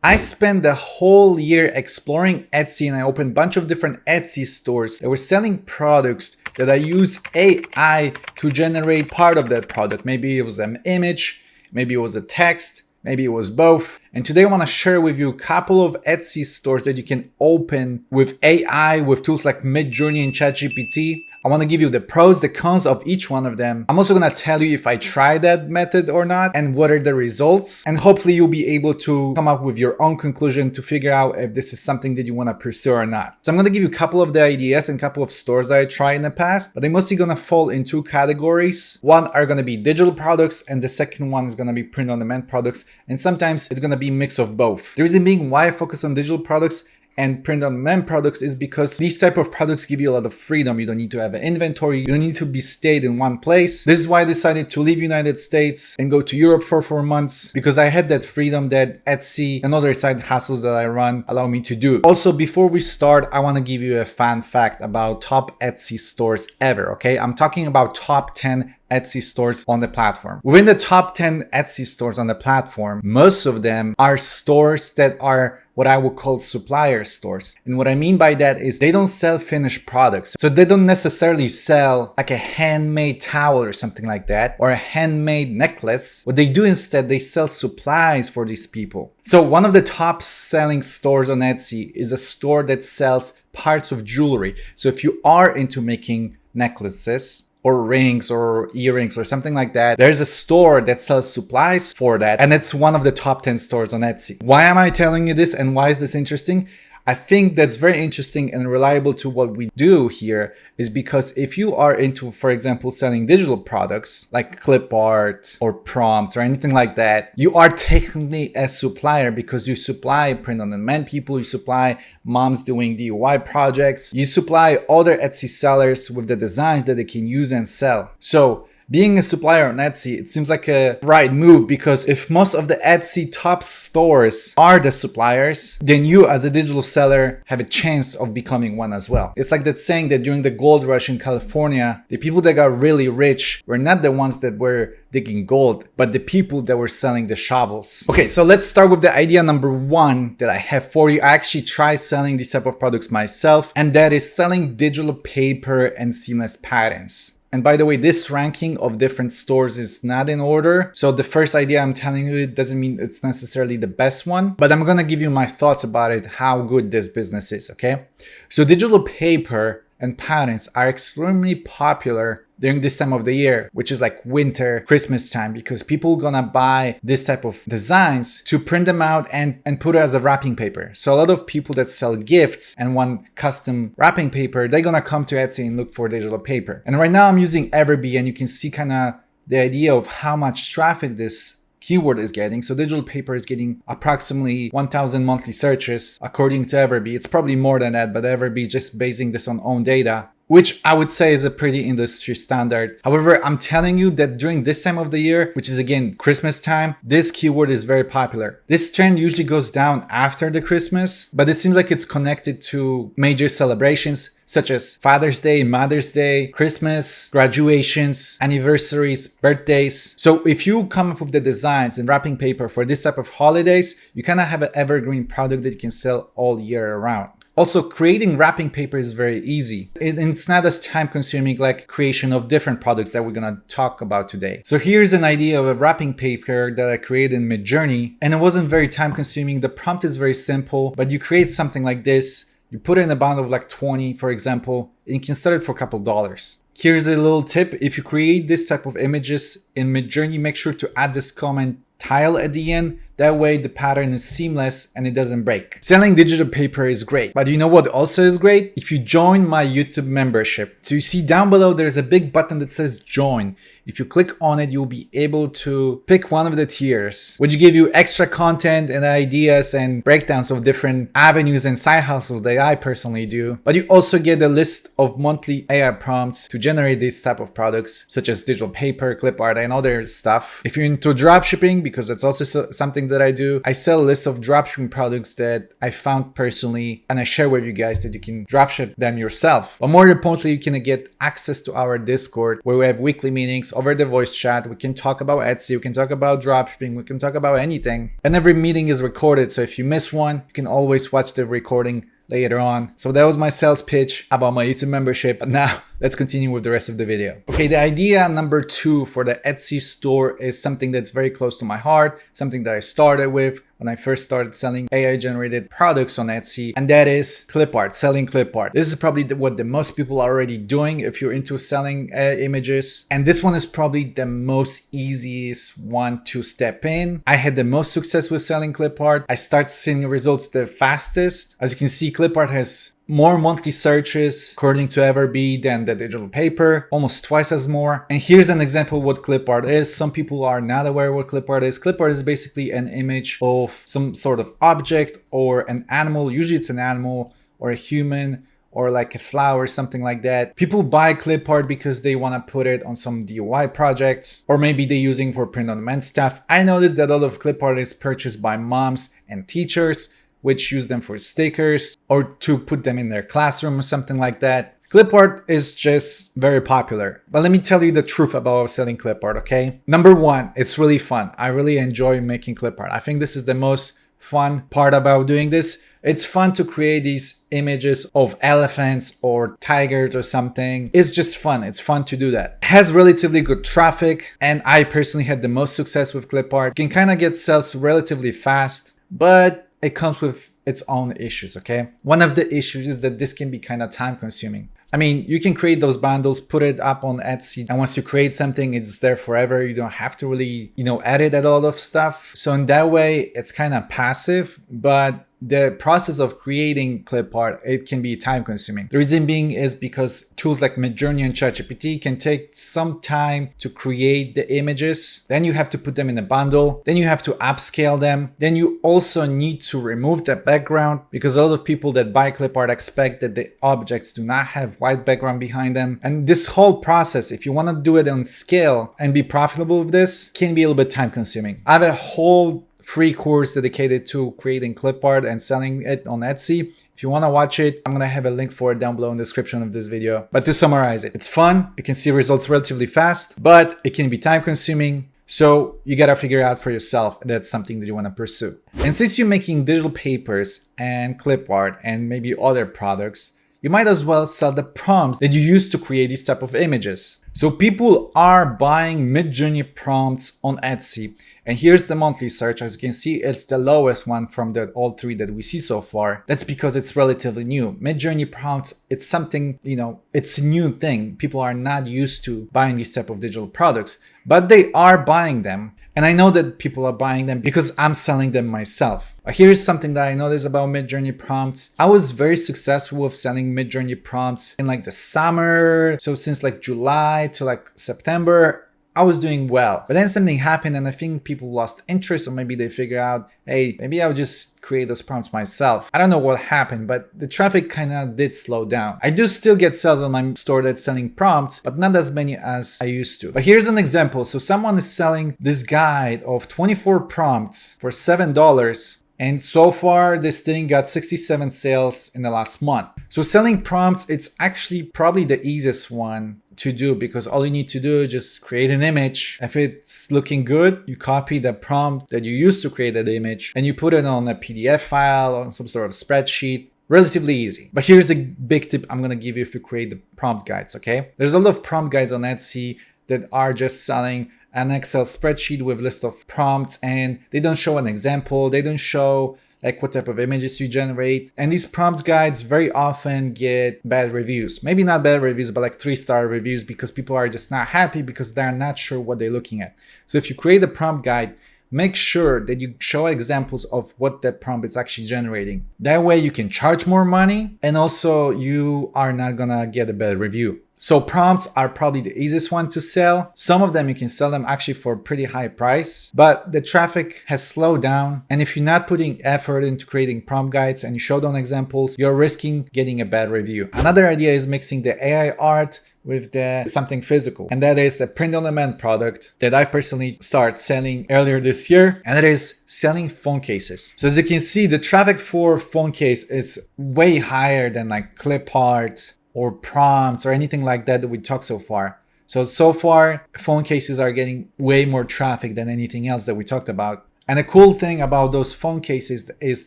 I spent the whole year exploring Etsy and I opened a bunch of different Etsy stores that were selling products that I use AI to generate part of that product. Maybe it was an image, maybe it was a text, maybe it was both. And today I want to share with you a couple of Etsy stores that you can open with AI, with tools like Midjourney and ChatGPT. I want to give you the pros, the cons of each one of them. I'm also going to tell you if I tried that method or not and what are the results. And hopefully you'll be able to come up with your own conclusion to figure out if this is something that you want to pursue or not. So I'm going to give you a couple of the ideas and a couple of stores that I tried in the past, but they're mostly going to fall in two categories. One are going to be digital products and the second one is going to be print-on-demand products. And sometimes it's going to be a mix of both. The reason being why I focus on digital products and print-on-demand products is because these type of products give you a lot of freedom. You don't need to have an inventory. You don't need to be stayed in one place. This is why I decided to leave United States and go to Europe for 4 months, because I had that freedom that Etsy and other side hustles that I run allow me to do. Also, before we start, I want to give you a fun fact about top Etsy stores ever, okay? I'm talking about top 10 Etsy stores on the platform. Within the top 10 Etsy stores on the platform, most of them are stores that are what I would call supplier stores. And what I mean by that is they don't sell finished products. So they don't necessarily sell like a handmade towel or something like that, or a handmade necklace. What they do instead, they sell supplies for these people. So one of the top selling stores on Etsy is a store that sells parts of jewelry. So if you are into making necklaces, or rings or earrings or something like that, there's a store that sells supplies for that, and it's one of the top 10 stores on Etsy. Why am I telling you this and why is this interesting? I think that's very interesting and reliable to what we do here is because if you are into, for example, selling digital products like clip art or prompts or anything like that, you are technically a supplier because you supply print-on-demand people, you supply moms doing DIY projects, you supply other Etsy sellers with the designs that they can use and sell. So being a supplier on Etsy, it seems like a right move because if most of the Etsy top stores are the suppliers, then you as a digital seller have a chance of becoming one as well. It's like that saying that during the gold rush in California, the people that got really rich were not the ones that were digging gold, but the people that were selling the shovels. Okay, so let's start with the idea number one that I have for you. I actually tried selling these type of products myself, and that is selling digital paper and seamless patterns. And by the way, this ranking of different stores is not in order. So the first idea I'm telling you, it doesn't mean it's necessarily the best one, but I'm going to give you my thoughts about it, how good this business is, okay? So digital paper and patterns are extremely popular during this time of the year, which is like winter, Christmas time, because people gonna buy this type of designs to print them out and put it as a wrapping paper. So a lot of people that sell gifts and want custom wrapping paper, they're gonna come to Etsy and look for digital paper. And right now I'm using Everbee and you can see kind of the idea of how much traffic this keyword is getting. So digital paper is getting approximately 1,000 monthly searches according to Everbee. It's probably more than that, but Everbee is just basing this on own data, which I would say is a pretty industry standard. However, I'm telling you that during this time of the year, which is again Christmas time, this keyword is very popular. This trend usually goes down after the Christmas, but it seems like it's connected to major celebrations such as Father's Day, Mother's Day, Christmas, graduations, anniversaries, birthdays. So if you come up with the designs and wrapping paper for this type of holidays, you kind of have an evergreen product that you can sell all year around. Also, creating wrapping paper is very easy. It's not as time consuming like creation of different products that we're gonna talk about today. So here's an idea of a wrapping paper that I created in Midjourney, and it wasn't very time consuming. The prompt is very simple, but you create something like this. You put it in a bound of like 20, for example, and you can sell it for a couple dollars. Here's a little tip. If you create this type of images in Midjourney, make sure to add this comment tile at the end. That way the pattern is seamless and it doesn't break. Selling digital paper is great, but you know what also is great? If you join my YouTube membership. So you see down below there's a big button that says join. If you click on it, you'll be able to pick one of the tiers, which give you extra content and ideas and breakdowns of different avenues and side hustles that I personally do. But you also get a list of monthly AI prompts to generate these type of products, such as digital paper, clip art, and other stuff. If you're into dropshipping, because that's also something thing that I do. I sell a list of dropshipping products that I found personally, and I share with you guys that you can dropship them yourself. But more importantly, you can get access to our Discord where we have weekly meetings over the voice chat. We can talk about Etsy, we can talk about dropshipping, we can talk about anything. And every meeting is recorded, so if you miss one, you can always watch the recording later on. So that was my sales pitch about my YouTube membership. But now let's continue with the rest of the video. Okay, the idea number 2 for the Etsy store is something that's very close to my heart, something that I started with when I first started selling AI generated products on Etsy, and that is clip art, selling clip art. This is probably what the most people are already doing if you're into selling images. And this one is probably the most easiest one to step in. I had the most success with selling clip art. I start seeing results the fastest. As you can see, clip art has more monthly searches according to Everbee than the digital paper, almost twice as more. And here's an example of what clip art is. Some people are not aware what clip art is. Clip art is basically an image of some sort of object or an animal. Usually it's an animal or a human or like a flower, something like that. People buy clip art because they want to put it on some DIY projects, or maybe they're using for print on demand stuff. I noticed that a lot of clip art is purchased by moms and teachers, which use them for stickers or to put them in their classroom or something like that. Clip art is just very popular. But let me tell you the truth about selling clip art, okay? Number 1, it's really fun. I really enjoy making clip art. I think this is the most fun part about doing this. It's fun to create these images of elephants or tigers or something. It's just fun. It's fun to do that. It has relatively good traffic, and I personally had the most success with clip art. You can kind of get sales relatively fast, but it comes with its own issues, okay? One of the issues is that this can be kind of time consuming. I mean, you can create those bundles, put it up on Etsy, and once you create something, it's there forever. You don't have to really, edit a lot of stuff. So in that way, it's kind of passive, but the process of creating clip art, it can be time consuming. The reason being is because tools like Midjourney and ChatGPT can take some time to create the images. Then you have to put them in a bundle. Then you have to upscale them. Then you also need to remove the background, because a lot of people that buy clip art expect that the objects do not have white background behind them. And this whole process, if you want to do it on scale and be profitable with this, can be a little bit time consuming. I have a whole free course dedicated to creating clip art and selling it on Etsy. If you want to watch it, I'm going to have a link for it down below in the description of this video. But to summarize it, it's fun. You can see results relatively fast, but it can be time consuming. So you got to figure out for yourself if that's something that you want to pursue. And since you're making digital papers and clip art and maybe other products, you might as well sell the prompts that you use to create these type of images. So people are buying Midjourney prompts on Etsy. And here's the monthly search. As you can see, it's the lowest one from all 3 that we see so far. That's because it's relatively new. Midjourney prompts, it's something, it's a new thing. People are not used to buying these type of digital products, but they are buying them. And I know that people are buying them because I'm selling them myself. Here's something that I noticed about Midjourney prompts. I was very successful with selling Midjourney prompts in like the summer. So since like July to like September, I was doing well. But then something happened and I think people lost interest, or maybe they figured out, hey, maybe I'll just create those prompts myself. I don't know what happened, but the traffic kind of did slow down. I do still get sales on my store that's selling prompts, but not as many as I used to. But here's an example. So someone is selling this guide of 24 prompts for $7. And so far, this thing got 67 sales in the last month. So selling prompts, it's actually probably the easiest one to do, because all you need to do is just create an image. If it's looking good, you copy the prompt that you used to create that image and you put it on a PDF file or on some sort of spreadsheet. Relatively easy. But here's a big tip I'm going to give you if you create the prompt guides, okay? There's a lot of prompt guides on Etsy that are just selling an Excel spreadsheet with a list of prompts, and they don't show an example. They don't show like what type of images you generate. And these prompt guides very often get bad reviews. Maybe not bad reviews, but like 3-star reviews, because people are just not happy because they're not sure what they're looking at. So if you create a prompt guide, make sure that you show examples of what that prompt is actually generating. That way you can charge more money, and also you are not gonna get a bad review. So prompts are probably the easiest one to sell. Some of them you can sell them actually for a pretty high price, but the traffic has slowed down. And if you're not putting effort into creating prompt guides and you show them examples, you're risking getting a bad review. Another idea is mixing the AI art with the something physical. And that is the print-on-demand product that I personally started selling earlier this year. And it is selling phone cases. So as you can see, the traffic for phone case is way higher than like clip art or prompts or anything like that we talked so far. So far, phone cases are getting way more traffic than anything else that we talked about. And the cool thing about those phone cases is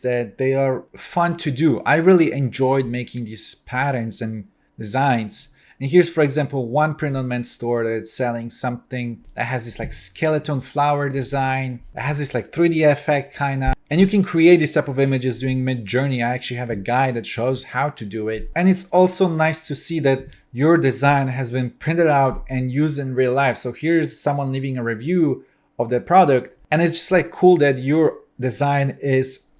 that they are fun to do. I really enjoyed making these patterns and designs. And here's, for example, one print-on-demand store that's selling something that has this like skeleton flower design, that has this like 3D effect kind of. And you can create this type of images doing Midjourney. I actually have a guide that shows how to do it. And it's also nice to see that your design has been printed out and used in real life. So here's someone leaving a review of the product. And it's just like cool that your design is,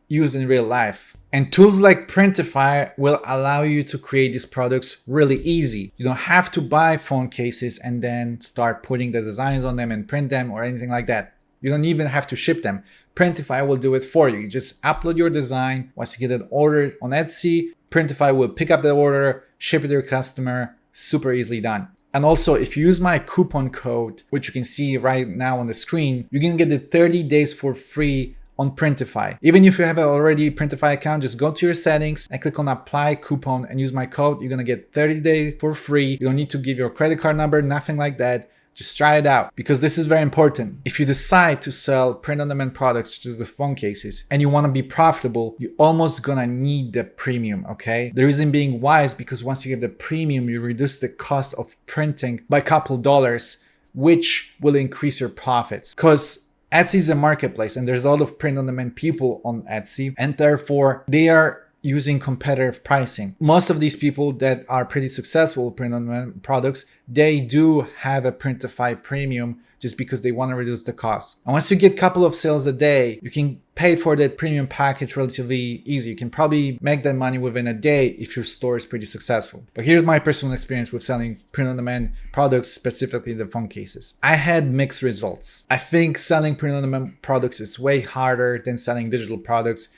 used in real life. And tools like Printify will allow you to create these products really easy. You don't have to buy phone cases and then start putting the designs on them and print them or anything like that. You don't even have to ship them. Printify will do it for you. You just upload your design. Once you get an order on Etsy, Printify will pick up the order, ship it to your customer. Super easily done. And also, if you use my coupon code, which you can see right now on the screen, you can get the 30 days for free on Printify. Even if you have an already Printify account, just go to your settings and click on apply coupon and use my code. You're gonna get 30 days for free. You don't need to give your credit card number, nothing like that. Just try it out, because this is very important. If you decide to sell print-on-demand products, such as the phone cases, and you want to be profitable, you're almost gonna need the premium, okay? The reason being why is because once you get the premium, you reduce the cost of printing by a couple dollars, which will increase your profits. Because Etsy is a marketplace and there's a lot of print-on-demand people on Etsy, and therefore they are using competitive pricing. Most of these people that are pretty successful with print-on-demand products, they do have a Printify premium just because they want to reduce the cost. And once you get a couple of sales a day, you can pay for that premium package relatively easy. You can probably make that money within a day if your store is pretty successful. But here's my personal experience with selling print-on-demand products, specifically the phone cases. I had mixed results. I think selling print-on-demand products is way harder than selling digital products.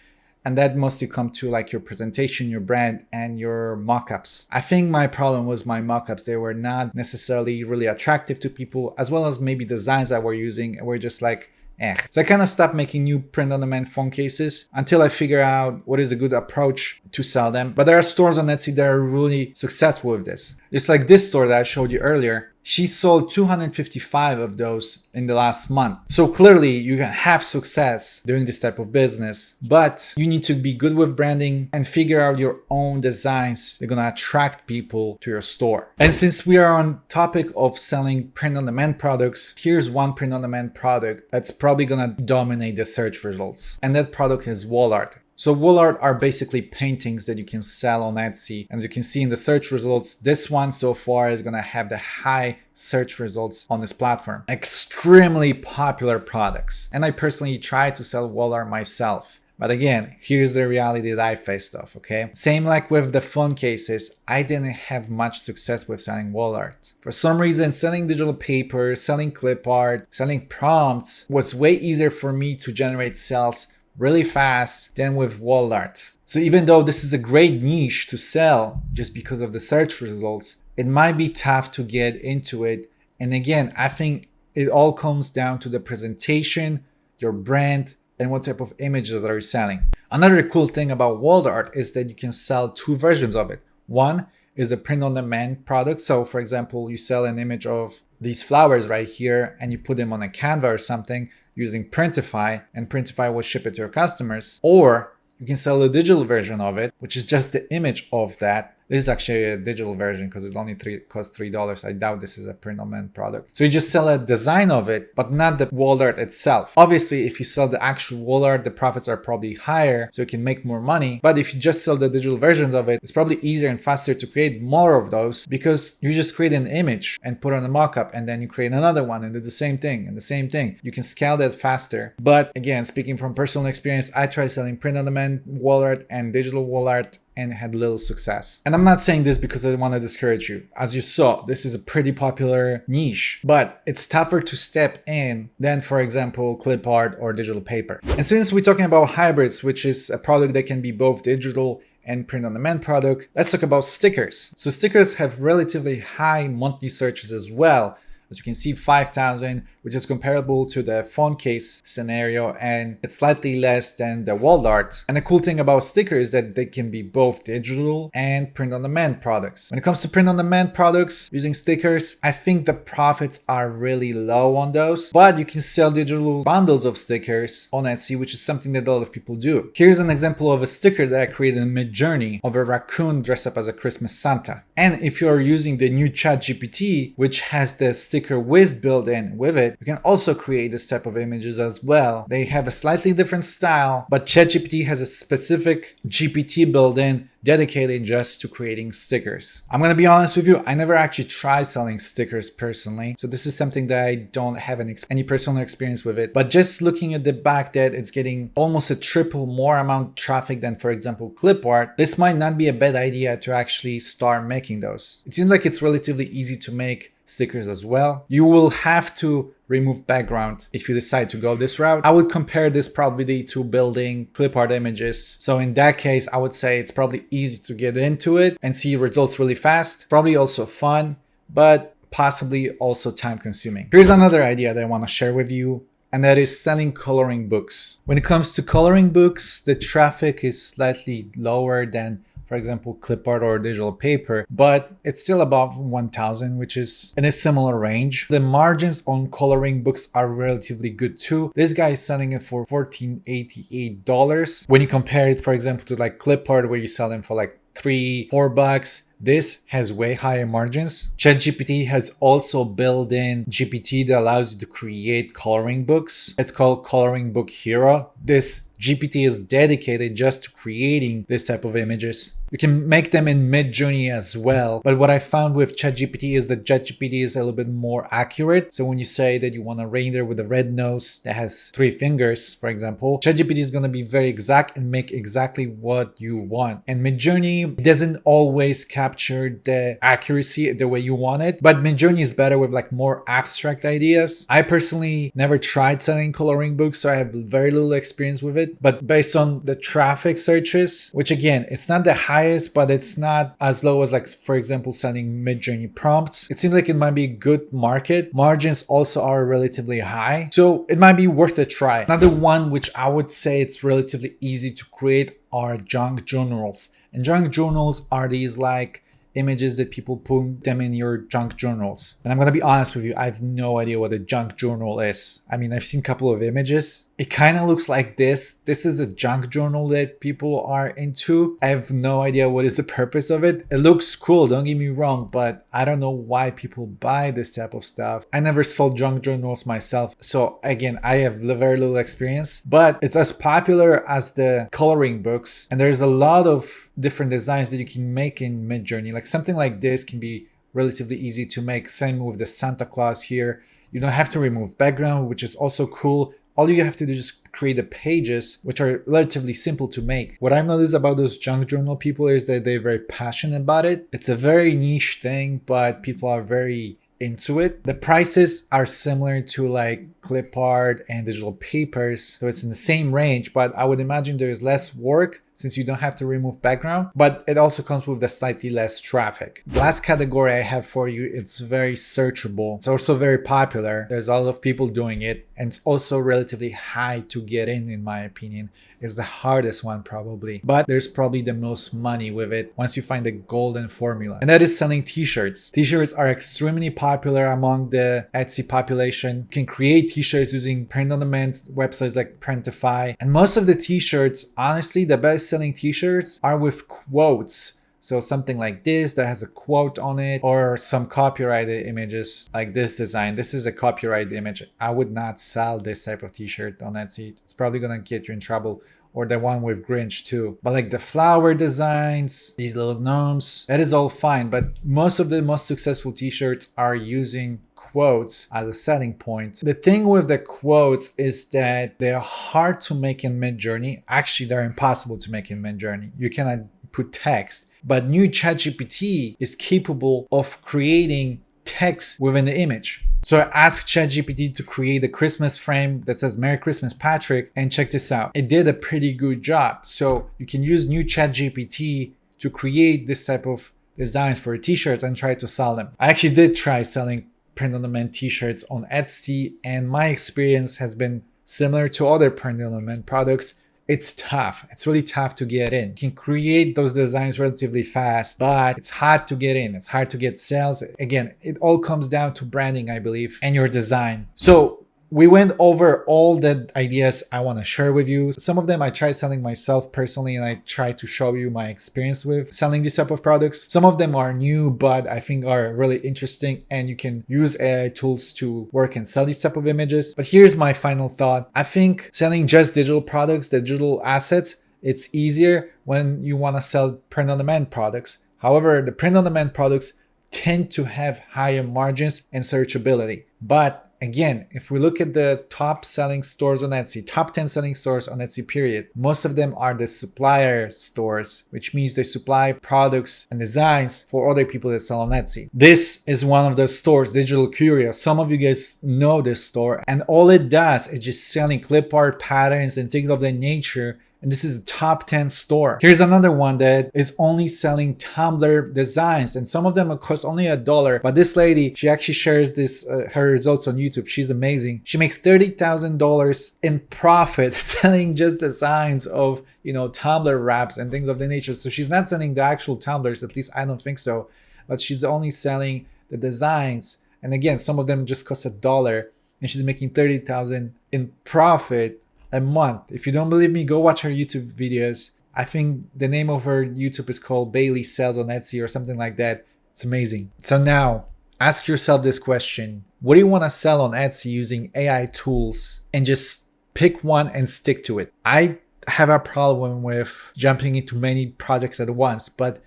And that mostly comes to like your presentation, your brand, and your mockups. I think my problem was my mockups. They were not necessarily really attractive to people, as well as maybe designs that we're using were just like, eh. So I kind of stopped making new print-on-demand phone cases until I figure out what is a good approach to sell them. But there are stores on Etsy that are really successful with this. It's like this store that I showed you earlier. She sold 255 of those in the last month. So clearly you can have success doing this type of business, but you need to be good with branding and figure out your own designs that are gonna attract people to your store. And since we are on topic of selling print-on-demand products, here's one print-on-demand product that's probably gonna dominate the search results. And that product is wall art. So wall art are basically paintings that you can sell on Etsy. As you can see in the search results, this one so far is gonna have the high search results on this platform. Extremely popular products. And I personally try to sell wall art myself. But again, here's the reality that I faced off, okay? Same like with the phone cases, I didn't have much success with selling wall art. For some reason, selling digital paper, selling clip art, selling prompts was way easier for me to generate sales really fast than with wall art. So even though this is a great niche to sell just because of the search results, it might be tough to get into it. And again, I think it all comes down to the presentation, your brand, and what type of images are you selling. Another cool thing about wall art is that you can sell two versions of it. One is a print-on-demand product. So for example, you sell an image of these flowers right here and you put them on a Canva or something using Printify, and Printify will ship it to your customers. Or you can sell a digital version of it, which is just the image of that. This is actually a digital version because it only costs $3. I doubt this is a print-on-demand product. So you just sell a design of it, but not the wall art itself. Obviously, if you sell the actual wall art, the profits are probably higher, so you can make more money. But if you just sell the digital versions of it, it's probably easier and faster to create more of those because you just create an image and put on a mockup, and then you create another one and do the same thing and the same thing. You can scale that faster. But again, speaking from personal experience, I tried selling print-on-demand wall art and digital wall art and had little success. And I'm not saying this because I want to discourage you. As you saw, this is a pretty popular niche, but it's tougher to step in than, for example, clip art or digital paper. And since we're talking about hybrids, which is a product that can be both digital and print-on-demand product, let's talk about stickers. So stickers have relatively high monthly searches as well. As you can see, 5,000, which is comparable to the phone case scenario, and it's slightly less than the wall art. And the cool thing about stickers is that they can be both digital and print-on-demand products. When it comes to print-on-demand products using stickers, I think the profits are really low on those, but you can sell digital bundles of stickers on Etsy, which is something that a lot of people do. Here's an example of a sticker that I created in Midjourney of a raccoon dressed up as a Christmas Santa. And if you're using the new ChatGPT, which has the sticker whiz built in with it, you can also create this type of images as well. They have a slightly different style, but ChatGPT has a specific GPT built in dedicated just to creating stickers. I'm gonna be honest with you, I never actually tried selling stickers personally, so this is something that I don't have any personal experience with it. But just looking at the fact that it's getting almost a triple more amount of traffic than, for example, clip art, this might not be a bad idea to actually start making those. It seems like it's relatively easy to make stickers as well. You will have to remove background if you decide to go this route. I would compare this probably to building clip art images. So in that case, I would say it's probably easy to get into it and see results really fast. Probably also fun, but possibly also time consuming. Here's another idea that I want to share with you, and that is selling coloring books. When it comes to coloring books, the traffic is slightly lower than, for example, clip art or digital paper, but it's still above 1,000, which is in a similar range. The margins on coloring books are relatively good too. This guy is selling it for $14.88. When you compare it, for example, to like clip art, where you sell them for like $3-4, this has way higher margins. ChatGPT has also built in GPT that allows you to create coloring books. It's called Coloring Book Hero. This GPT is dedicated just to creating this type of images. You can make them in Midjourney as well. But what I found with ChatGPT is that ChatGPT is a little bit more accurate. So when you say that you want a reindeer with a red nose that has 3 fingers, for example, ChatGPT is going to be very exact and make exactly what you want. And Midjourney doesn't always capture the accuracy the way you want it, but Midjourney is better with like more abstract ideas. I personally never tried selling coloring books, so I have very little experience with it. But based on the traffic searches, which again, it's not the highest, but it's not as low as like, for example, selling Midjourney prompts. It seems like it might be a good market. Margins also are relatively high, so it might be worth a try. Another one which I would say it's relatively easy to create are junk journals. And junk journals are these like images that people put them in your junk journals. And I'm gonna be honest with you, I have no idea what a junk journal is. I mean, I've seen a couple of images. It kind of looks like this. This is a junk journal that people are into. I have no idea what is the purpose of it. It looks cool, don't get me wrong, but I don't know why people buy this type of stuff. I never sold junk journals myself. So again, I have very little experience, but it's as popular as the coloring books. And there's a lot of different designs that you can make in Midjourney. Like something like this can be relatively easy to make. Same with the Santa Claus here. You don't have to remove background, which is also cool. All you have to do is create the pages, which are relatively simple to make. What I've noticed about those junk journal people is that they're very passionate about it. It's a very niche thing, but people are very into it. The prices are similar to like clip art and digital papers, so it's in the same range, but I would imagine there's less work since you don't have to remove background, but it also comes with the slightly less traffic. Last category I have for you, it's very searchable. It's also very popular. There's a lot of people doing it, and it's also relatively high to get in my opinion. It's the hardest one probably, but there's probably the most money with it once you find the golden formula, and that is selling t-shirts. T-shirts are extremely popular among the Etsy population. You can create t-shirts using print-on-demand websites like Printify, and most of the t-shirts, honestly, the best selling t-shirts are with quotes. So something like this that has a quote on it, or some copyrighted images like this design. This is a copyrighted image. I would not sell this type of t-shirt on Etsy. It's probably gonna get you in trouble. Or the one with Grinch too. But like the flower designs, these little gnomes, that is all fine. But most of the most successful t-shirts are using quotes as a selling point. The thing with the quotes is that they're hard to make in Midjourney. Actually, they're impossible to make in Midjourney. You cannot put text. But new ChatGPT is capable of creating text within the image. So I asked ChatGPT to create a Christmas frame that says Merry Christmas Patrick, and check this out. It did a pretty good job. So you can use new ChatGPT to create this type of designs for t-shirts and try to sell them. I actually did try selling print-on-demand t-shirts on Etsy, and my experience has been similar to other print-on-demand products. It's tough. It's really tough to get in. You can create those designs relatively fast, but it's hard to get in. It's hard to get sales. Again, it all comes down to branding, I believe, and your design. So we went over all the ideas I want to share with you. Some of them I tried selling myself personally, and I try to show you my experience with selling this type of products. Some of them are new, but I think are really interesting, and you can use AI tools to work and sell these type of images. But here's my final thought. I think selling just digital products, digital assets, it's easier when you want to sell print-on-demand products. However, the print-on-demand products tend to have higher margins and searchability. But again, if we look at the top selling stores on Etsy, top 10 selling stores on Etsy period, most of them are the supplier stores, which means they supply products and designs for other people that sell on Etsy. This is one of those stores, Digital Curio. Some of you guys know this store, and all it does is just selling clip art patterns and things of that nature. And this is the top 10 store. Here's another one that is only selling Tumblr designs, and some of them cost only $1. But this lady, she actually shares this her results on YouTube. She's amazing. She makes $30,000 in profit selling just designs of, Tumblr wraps and things of the nature. So she's not selling the actual Tumblrs, at least I don't think so. But she's only selling the designs. And again, some of them just cost $1, and she's making $30,000 in profit a month. If you don't believe me, go watch her YouTube videos. I think the name of her YouTube is called Bailey Sells on Etsy or something like that. It's amazing. So now ask yourself this question. What do you want to sell on Etsy using AI tools? And just pick one and stick to it. I have a problem with jumping into many projects at once, but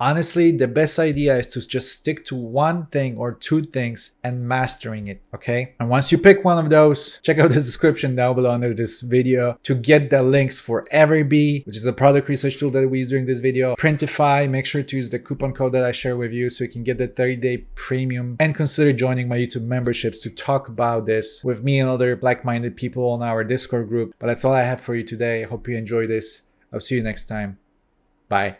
honestly, the best idea is to just stick to one thing or two things and mastering it, okay? And once you pick one of those, check out the description down below under this video to get the links for Everbee, which is a product research tool that we use during this video. Printify, make sure to use the coupon code that I share with you so you can get the 30-day premium, and consider joining my YouTube memberships to talk about this with me and other like-minded people on our Discord group. But that's all I have for you today. I hope you enjoy this. I'll see you next time. Bye.